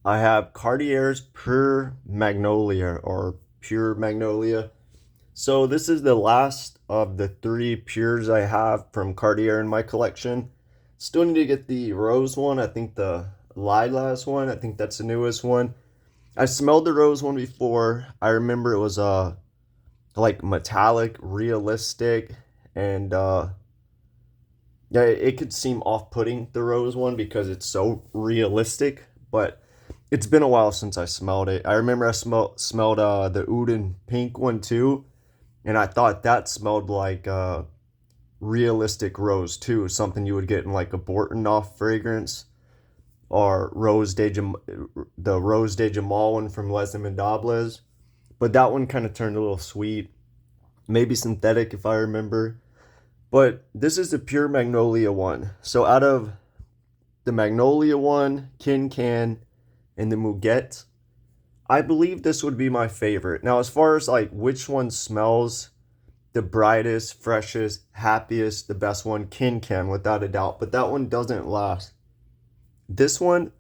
I have Cartier's Pure Magnolia. So this is the last of the three Pures I have from Cartier in my collection. Still need to get the rose one. I think the lilac one. I think that's the newest one. I smelled the rose one before. I remember it was like metallic, realistic, and yeah, it could seem off-putting, the rose one, because it's so realistic. But it's been a while since I smelled it. I remember I smelled the oud and pink one too, and I thought that smelled like realistic rose too, something you would get in like a Borton fragrance, or the Rose de Jamal one from Les Invendables. But that one kind of turned a little sweet, maybe synthetic if I remember. But this is the pure Magnolia one. So out of the Magnolia one, Kin Can, and the Muguet, I believe this would be my favorite. Now, as far as like which one smells the brightest, freshest, happiest, the best one, Kin Can, without a doubt. But that one doesn't last. This one,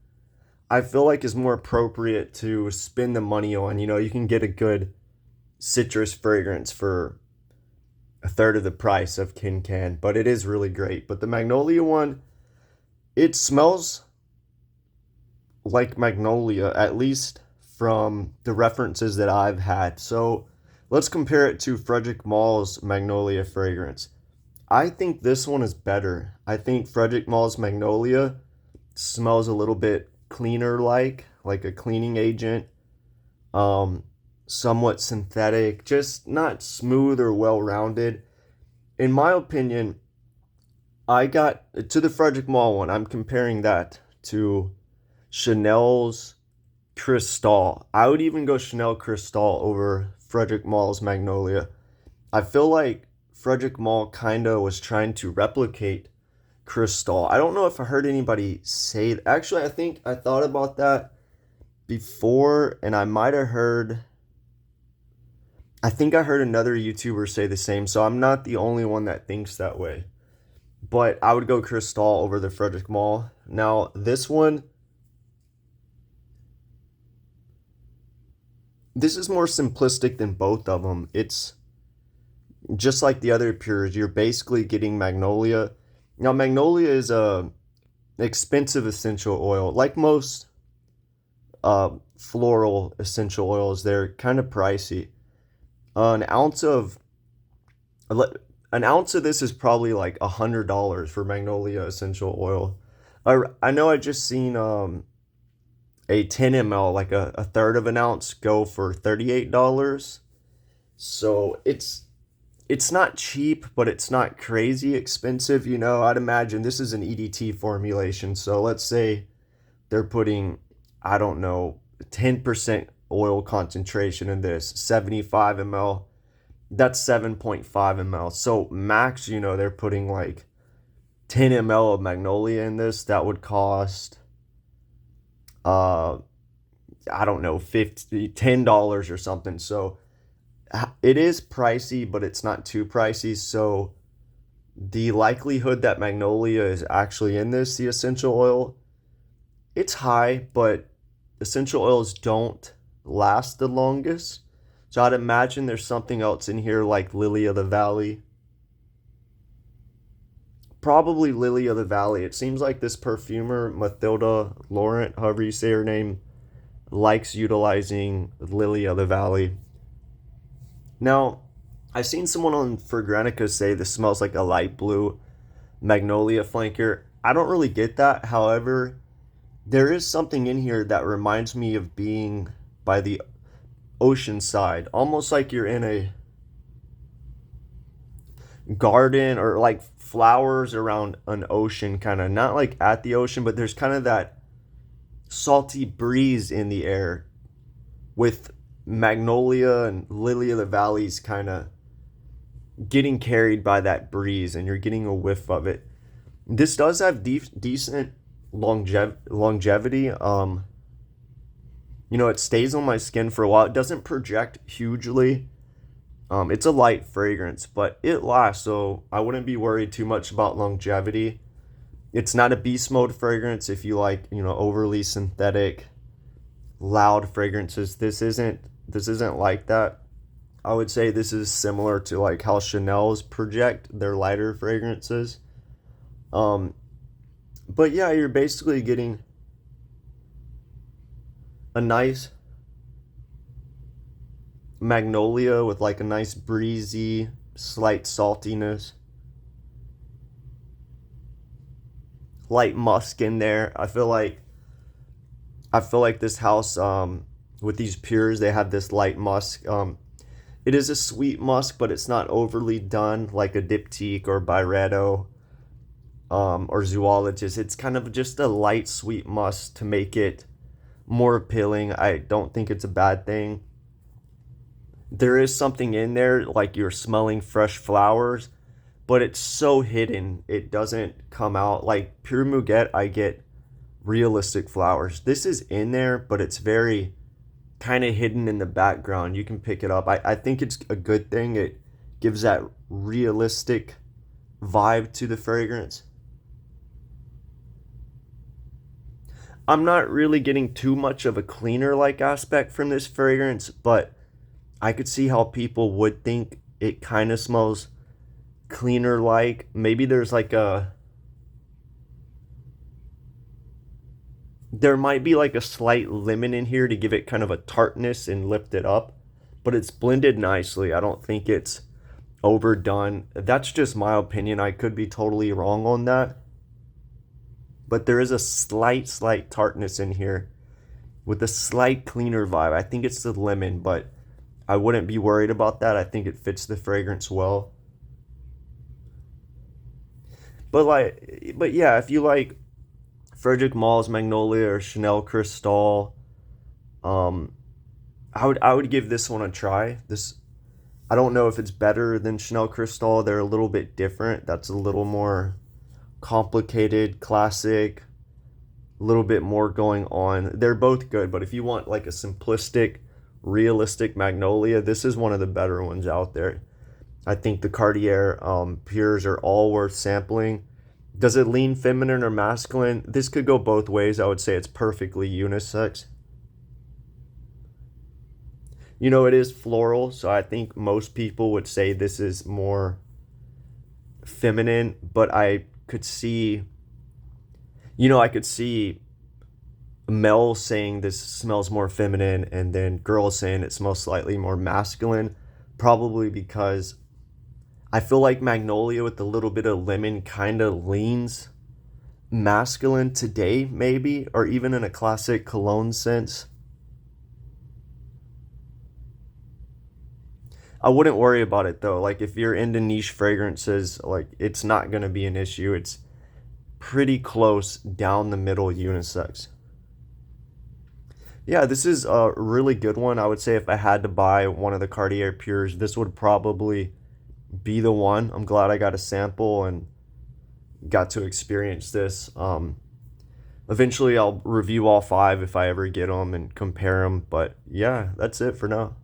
I feel like is more appropriate to spend the money on. You can get a good citrus fragrance for a third of the price of Kin Can, but it is really great. But the Magnolia one, it smells like Magnolia, at least from the references that I've had. So let's compare it to Frederic Mall's Magnolia fragrance. I think this one is better. I think Frederic Mall's Magnolia smells a little bit cleaner, like a cleaning agent, somewhat synthetic, just not smooth or well-rounded. In my opinion, I got to the Frederic Mall one. I'm comparing that to Chanel's Cristal. I would even go Chanel Cristal over Frederic Mall's Magnolia. I feel like Frederic Mall kind of was trying to replicate Cristal. I don't know if I heard anybody say it. Actually, I think I thought about that before, and I might have heard. I think I heard another YouTuber say the same, so I'm not the only one that thinks that way. But I would go Cristal over the Frederic Mall. Now, this is more simplistic than both of them. It's just like the other Pures. You're basically getting Magnolia. Now, Magnolia is a expensive essential oil. Like most floral essential oils, they're kind of pricey. An ounce of an ounce of this is probably like $100 for Magnolia essential oil. I know I just seen a 10 ml, like a third of an ounce, go for $38. So it's not cheap, but it's not crazy expensive. I'd imagine this is an EDT formulation. So let's say they're putting, I don't know, 10% oil concentration in this, 75 ml. That's 7.5 ml. So max, they're putting like 10 ml of Magnolia in this. That would cost, I don't know, $10 or something. So it is pricey, but it's not too pricey. So the likelihood that Magnolia is actually in this, the essential oil, it's high, but essential oils don't last the longest. So I'd imagine there's something else in here like Lily of the Valley. Probably Lily of the Valley. It seems like this perfumer, Mathilda Laurent, however you say her name, likes utilizing Lily of the Valley. Now, I've seen someone on Fragrantica say this smells like a light blue Magnolia flanker. I don't really get that. However, there is something in here that reminds me of being by the ocean side, almost like you're in a garden or like flowers around an ocean, kind of not like at the ocean, but there's kind of that salty breeze in the air with Magnolia and Lily of the Valleys kind of getting carried by that breeze, and you're getting a whiff of it. This does have decent longevity. It stays on my skin for a while. It doesn't project hugely. It's a light fragrance, but it lasts, so I wouldn't be worried too much about longevity. It's not a beast mode fragrance if you like, overly synthetic, loud fragrances. This isn't like that. I would say this is similar to like how Chanel's project their lighter fragrances. Um, but yeah, you're basically getting a nice Magnolia with like a nice breezy, slight saltiness, light musk in there. I feel like this house with these pures, they have this light musk. It is a sweet musk, but it's not overly done like a diptyque or Byredo or zoologist. It's kind of just a light sweet musk to make it more appealing. I don't think it's a bad thing. There is something in there like you're smelling fresh flowers, but it's so hidden. It doesn't come out like Pure Muguet. I get realistic flowers. This is in there, but it's very kind of hidden in the background. You can pick it up. I think it's a good thing. It gives that realistic vibe to the fragrance. I'm not really getting too much of a cleaner like aspect from this fragrance, but I could see how people would think it kind of smells cleaner like. Maybe there's like a there might be like a slight lemon in here to give it kind of a tartness and lift it up, but it's blended nicely. I don't think it's overdone. That's just my opinion. I could be totally wrong on that. But there is a slight tartness in here with a slight cleaner vibe. I think it's the lemon, but I wouldn't be worried about that. I think it fits the fragrance well. But yeah, if you like Frederic Mall's Magnolia or Chanel Cristal, um, I would give this one a try. This I don't know if it's better than Chanel Cristal. They're a little bit different. That's a little more complicated, classic, a little bit more going on. They're both good, but if you want like a simplistic, realistic Magnolia, this is one of the better ones out there. I think the Cartier Pures are all worth sampling. Does it lean feminine or masculine? This could go both ways. I would say it's perfectly unisex. You know, it is floral, so I think most people would say this is more feminine, but I could see male saying this smells more feminine and then girls saying it smells slightly more masculine, probably because I feel like Magnolia with a little bit of lemon kind of leans masculine today, maybe, or even in a classic cologne sense. I wouldn't worry about it though. Like if you're into niche fragrances, like it's not going to be an issue. It's pretty close down the middle unisex. Yeah, this is a really good one. I would say if I had to buy one of the Cartier Pures, this would probably be the one. I'm glad I got a sample and got to experience this. Eventually, I'll review all five if I ever get them and compare them. But yeah, that's it for now.